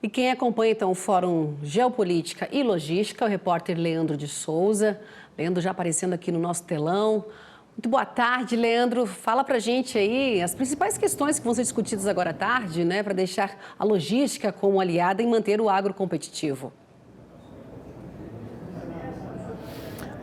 E quem acompanha então o Fórum Geopolítica e Logística é o repórter Leandro de Souza. Leandro já aparecendo aqui no nosso telão. Muito boa tarde, Leandro. Fala pra gente aí as principais questões que vão ser discutidas agora à tarde, né, para deixar a logística como aliada e manter o agro competitivo.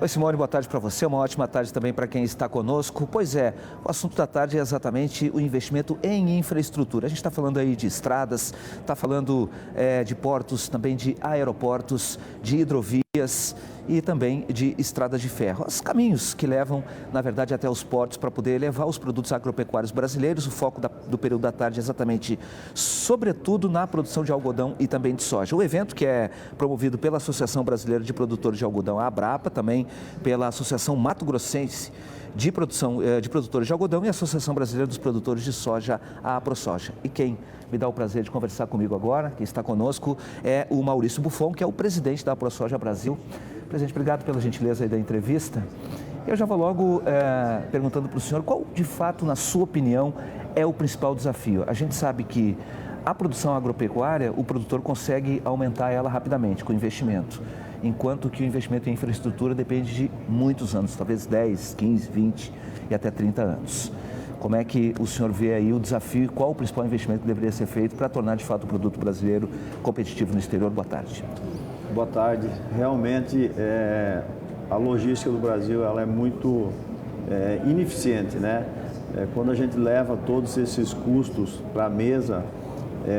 Oi, Simone, boa tarde para você, uma ótima tarde também para quem está conosco. Pois é, o assunto da tarde é exatamente o investimento em infraestrutura. A gente está falando aí de estradas, está falando de portos, também de aeroportos, de hidrovias e também de estradas de ferro. Os caminhos que levam, na verdade, até os portos para poder levar os produtos agropecuários brasileiros. O foco do período da tarde é exatamente, sobretudo, na produção de algodão e também de soja. O evento, que é promovido pela Associação Brasileira de Produtores de Algodão, a Abrapa, também pela Associação Mato Grossense de Produtores de Algodão e a Associação Brasileira dos Produtores de Soja, a AproSoja. E quem me dá o prazer de conversar comigo agora, quem está conosco, é o Maurício Buffon, que é o presidente da AproSoja Brasil. Presidente, obrigado pela gentileza aí da entrevista. Eu já vou logo perguntando para o senhor qual, de fato, na sua opinião, é o principal desafio. A gente sabe que a produção agropecuária, o produtor consegue aumentar ela rapidamente com investimento, enquanto que o investimento em infraestrutura depende de muitos anos, talvez 10, 15, 20 e até 30 anos. Como é que o senhor vê aí o desafio e qual o principal investimento que deveria ser feito para tornar, de fato, o produto brasileiro competitivo no exterior? Boa tarde. Boa tarde. Realmente, a logística do Brasil ela é muito ineficiente, né? Quando a gente leva todos esses custos para a mesa,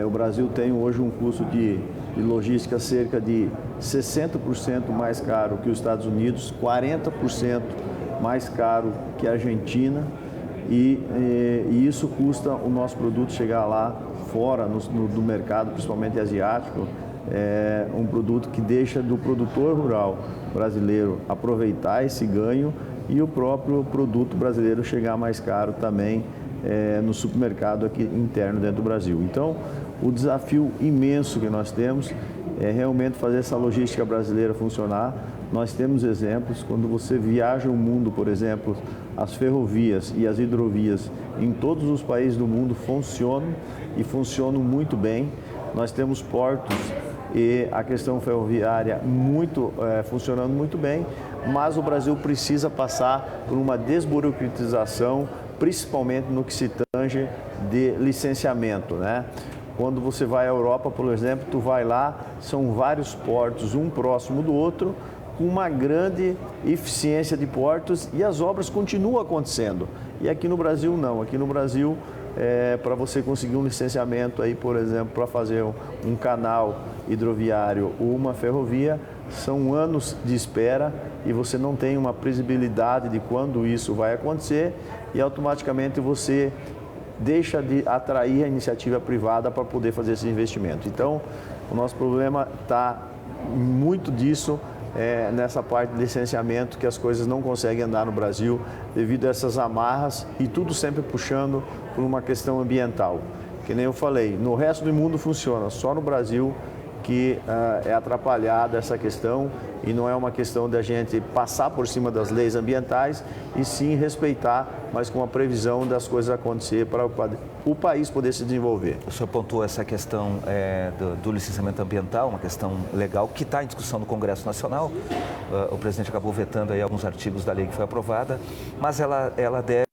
o Brasil tem hoje um custo de logística cerca de 60% mais caro que os Estados Unidos, 40% mais caro que a Argentina e isso custa o nosso produto chegar lá fora do mercado, principalmente asiático. É um produto que deixa do produtor rural brasileiro aproveitar esse ganho e o próprio produto brasileiro chegar mais caro também no supermercado aqui interno dentro do Brasil. Então, o desafio imenso que nós temos é realmente fazer essa logística brasileira funcionar. Nós temos exemplos, quando você viaja o mundo, por exemplo, as ferrovias e as hidrovias em todos os países do mundo funcionam e funcionam muito bem. Nós temos portos e a questão ferroviária funcionando muito bem, mas o Brasil precisa passar por uma desburocratização, principalmente no que se tange de licenciamento, né? Quando você vai à Europa, por exemplo, tu vai lá, são vários portos, um próximo do outro, com uma grande eficiência de portos e as obras continuam acontecendo. E aqui no Brasil não, aqui no Brasil para você conseguir um licenciamento aí, por exemplo, para fazer um canal hidroviário ou uma ferrovia, são anos de espera e você não tem uma previsibilidade de quando isso vai acontecer e automaticamente você deixa de atrair a iniciativa privada para poder fazer esse investimento. Então, o nosso problema está muito disso nessa parte de licenciamento, que as coisas não conseguem andar no Brasil devido a essas amarras e tudo sempre puxando por uma questão ambiental. Que nem eu falei, no resto do mundo funciona, só no Brasil que é atrapalhada essa questão e não é uma questão da gente passar por cima das leis ambientais e sim respeitar, mas com a previsão das coisas acontecer para o país poder se desenvolver. O senhor pontuou essa questão do licenciamento ambiental, uma questão legal que está em discussão no Congresso Nacional. O presidente acabou vetando aí alguns artigos da lei que foi aprovada, mas ela deve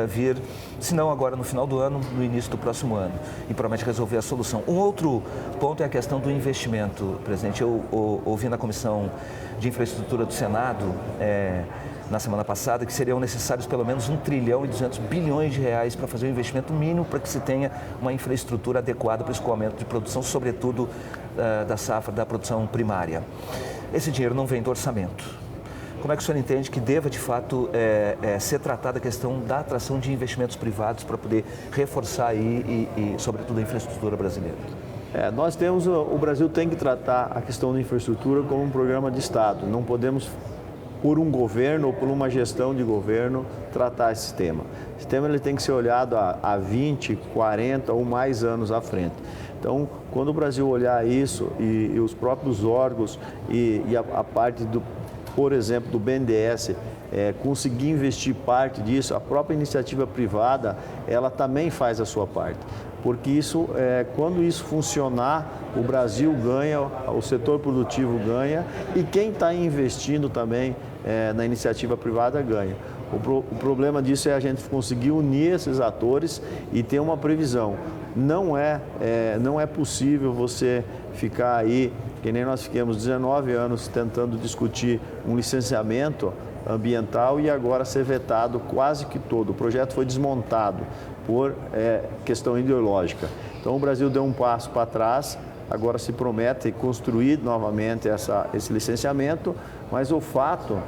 vir, se não agora no final do ano, no início do próximo ano, e promete resolver a solução. Um outro ponto é a questão do investimento, presidente. Eu ouvi na Comissão de Infraestrutura do Senado, na semana passada, que seriam necessários pelo menos 1 trilhão e 200 bilhões de reais para fazer um investimento mínimo para que se tenha uma infraestrutura adequada para o escoamento de produção, sobretudo da safra, da produção primária. Esse dinheiro não vem do orçamento. Como é que o senhor entende que deva, de fato, ser tratada a questão da atração de investimentos privados para poder reforçar aí e sobretudo, a infraestrutura brasileira? O Brasil tem que tratar a questão da infraestrutura como um programa de Estado. Não podemos, por um governo ou por uma gestão de governo, tratar esse tema. Esse tema ele tem que ser olhado há 20, 40 ou mais anos à frente. Então, quando o Brasil olhar isso e os próprios órgãos e a parte por exemplo, do BNDES, conseguir investir parte disso, a própria iniciativa privada, ela também faz a sua parte. porque isso, quando isso funcionar, o Brasil ganha, o setor produtivo ganha e quem está investindo também na iniciativa privada ganha. O problema disso é a gente conseguir unir esses atores e ter uma previsão. Não é possível você ficar aí, que nem nós ficamos 19 anos tentando discutir um licenciamento ambiental e agora ser vetado quase que todo. O projeto foi desmontado por questão ideológica. Então o Brasil deu um passo para trás, agora se promete construir novamente esse licenciamento, mas o fato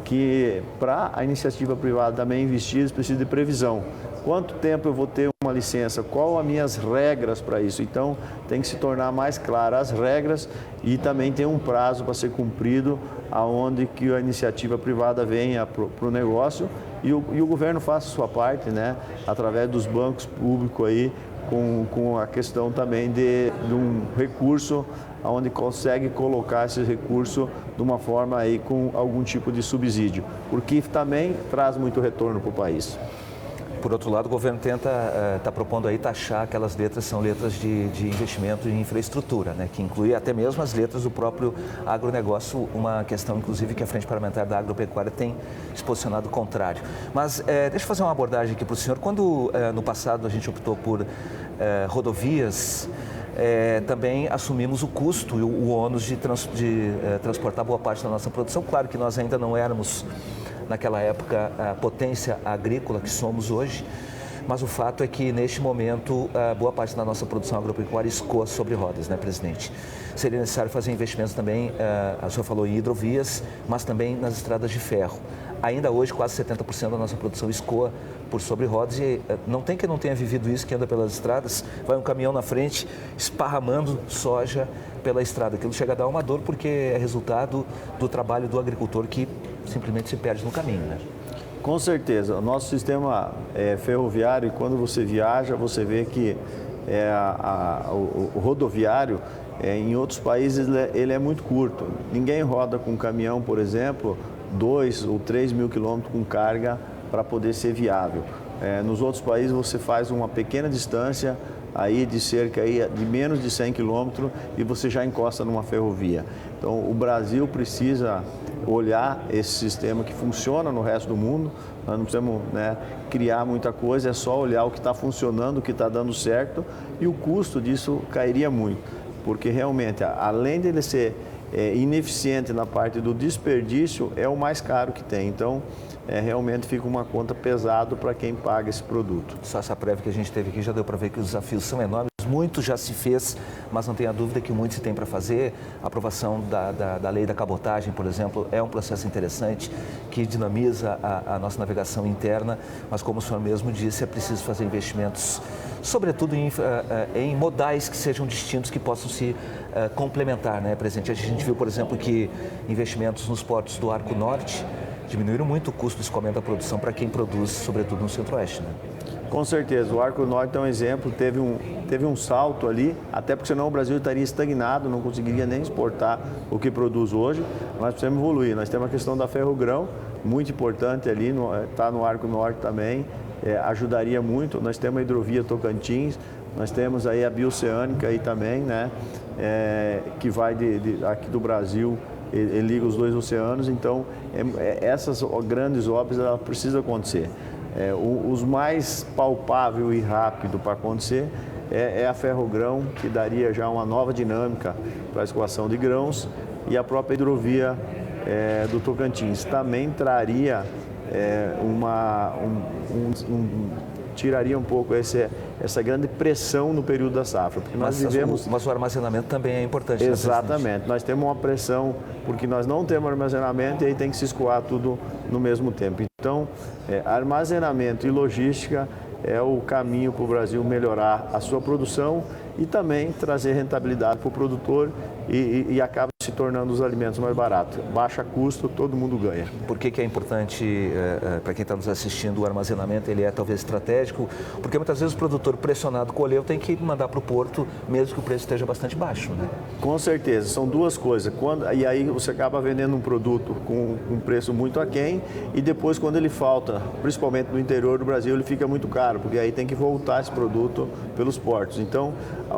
que para a iniciativa privada também investir, eles precisam de previsão. Quanto tempo eu vou ter uma licença? Qual as minhas regras para isso? Então, tem que se tornar mais claras as regras e também tem um prazo para ser cumprido, aonde que a iniciativa privada venha para o negócio e o governo faça a sua parte, né? Através dos bancos públicos aí, com a questão também de um recurso onde consegue colocar esse recurso de uma forma aí com algum tipo de subsídio, porque também traz muito retorno para o país. Por outro lado, o governo está propondo aí taxar aquelas letras, são letras de investimento em infraestrutura, né, que inclui até mesmo as letras do próprio agronegócio, uma questão, inclusive, que a Frente Parlamentar da Agropecuária tem se posicionado contrário. Mas deixa eu fazer uma abordagem aqui para o senhor. Quando no passado a gente optou por rodovias, também assumimos o custo e o ônus de transportar boa parte da nossa produção. Claro que nós ainda não éramos, naquela época, a potência agrícola que somos hoje, mas o fato é que, neste momento, boa parte da nossa produção agropecuária escoa sobre rodas, né, presidente? Seria necessário fazer investimentos também, a senhora falou em hidrovias, mas também nas estradas de ferro. Ainda hoje, quase 70% da nossa produção escoa por sobre rodas e não tem quem não tenha vivido isso, que anda pelas estradas, vai um caminhão na frente esparramando soja pela estrada. Aquilo chega a dar uma dor porque é resultado do trabalho do agricultor que simplesmente se perde no caminho, né? Com certeza. O nosso sistema ferroviário, quando você viaja, você vê que o rodoviário, em outros países, ele é muito curto. Ninguém roda com um caminhão, por exemplo, 2 ou 3 mil quilômetros com carga para poder ser viável. Nos outros países, você faz uma pequena distância, aí de cerca aí, de menos de 100 quilômetros e você já encosta numa ferrovia. Então, o Brasil precisa olhar esse sistema que funciona no resto do mundo. Nós não precisamos, né, criar muita coisa, é só olhar o que está funcionando, o que está dando certo e o custo disso cairia muito, porque realmente, além dele ser ineficiente na parte do desperdício, é o mais caro que tem. Então, realmente fica uma conta pesada para quem paga esse produto. Só essa prévia que a gente teve aqui já deu para ver que os desafios são enormes. Muito já se fez, mas não tenha dúvida que muito se tem para fazer. A aprovação da lei da cabotagem, por exemplo, é um processo interessante que dinamiza a nossa navegação interna, mas como o senhor mesmo disse, é preciso fazer investimentos, sobretudo em modais que sejam distintos, que possam se complementar, né, presidente? A gente viu, por exemplo, que investimentos nos portos do Arco Norte diminuíram muito o custo do escoamento da produção para quem produz, sobretudo no Centro-Oeste, né? Com certeza, o Arco Norte é um exemplo, teve um salto ali, até porque senão o Brasil estaria estagnado, não conseguiria nem exportar o que produz hoje. Nós precisamos evoluir, nós temos a questão da ferrogrão, muito importante ali, está no Arco Norte também, ajudaria muito. Nós temos a hidrovia Tocantins, nós temos aí a bioceânica aí também, né, que vai aqui do Brasil, ele liga os dois oceanos, então essas grandes obras elas precisam acontecer. Os mais palpável e rápido para acontecer é a ferrogrão, que daria já uma nova dinâmica para a escoação de grãos, e a própria hidrovia do Tocantins também traria tiraria um pouco essa grande pressão no período da safra. Porque mas o armazenamento também é importante. Exatamente. Nós temos uma pressão, porque nós não temos armazenamento e aí tem que se escoar tudo no mesmo tempo. Então, armazenamento e logística é o caminho para o Brasil melhorar a sua produção e também trazer rentabilidade para o produtor e acaba se tornando os alimentos mais baratos. Baixa custo, todo mundo ganha. Por que é importante, para quem está nos assistindo, o armazenamento? Ele é talvez estratégico, porque muitas vezes o produtor pressionado colheu tem que mandar para o porto, mesmo que o preço esteja bastante baixo, né? Com certeza, são duas coisas. E aí você acaba vendendo um produto com um preço muito aquém e depois quando ele falta, principalmente no interior do Brasil, ele fica muito caro, porque aí tem que voltar esse produto pelos portos. Então,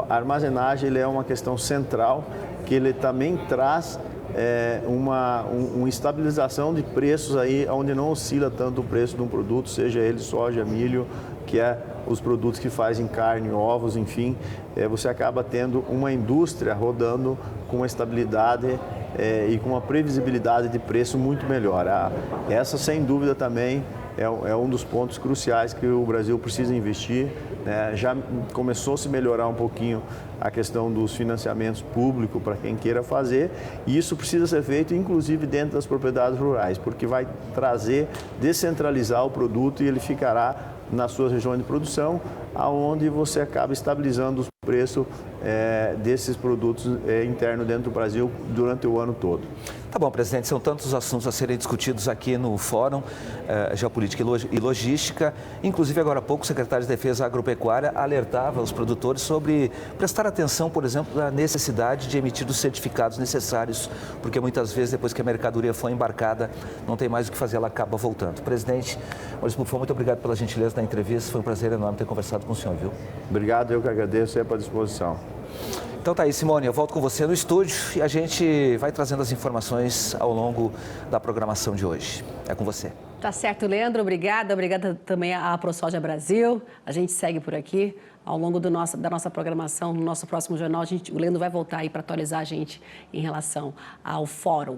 a armazenagem ele é uma questão central, que ele também traz uma estabilização de preços aí, onde não oscila tanto o preço de um produto, seja ele soja, milho, que é os produtos que fazem carne, ovos, enfim, você acaba tendo uma indústria rodando com uma estabilidade e com uma previsibilidade de preço muito melhor. Essa, sem dúvida, também é um dos pontos cruciais que o Brasil precisa investir, né? Já começou a se melhorar um pouquinho a questão dos financiamentos públicos para quem queira fazer, e isso precisa ser feito inclusive dentro das propriedades rurais, porque vai descentralizar o produto e ele ficará nas suas regiões de produção, aonde você acaba estabilizando os preços desses produtos internos dentro do Brasil durante o ano todo. Tá bom, presidente, são tantos assuntos a serem discutidos aqui no Fórum Geopolítica e Logística. Inclusive, agora há pouco, o secretário de Defesa Agropecuária alertava os produtores sobre prestar atenção, por exemplo, na necessidade de emitir os certificados necessários, porque muitas vezes, depois que a mercadoria foi embarcada, não tem mais o que fazer, ela acaba voltando. Presidente Maurício Buffon, muito obrigado pela gentileza da entrevista. Foi um prazer enorme ter conversado com o senhor, viu? Obrigado, eu que agradeço, sempre à disposição. Então tá aí, Simone, eu volto com você no estúdio e a gente vai trazendo as informações ao longo da programação de hoje. É com você. Tá certo, Leandro, obrigada. Obrigada também à ProSoja Brasil. A gente segue por aqui ao longo da nossa programação. No nosso próximo jornal, o Leandro vai voltar aí para atualizar a gente em relação ao Fórum.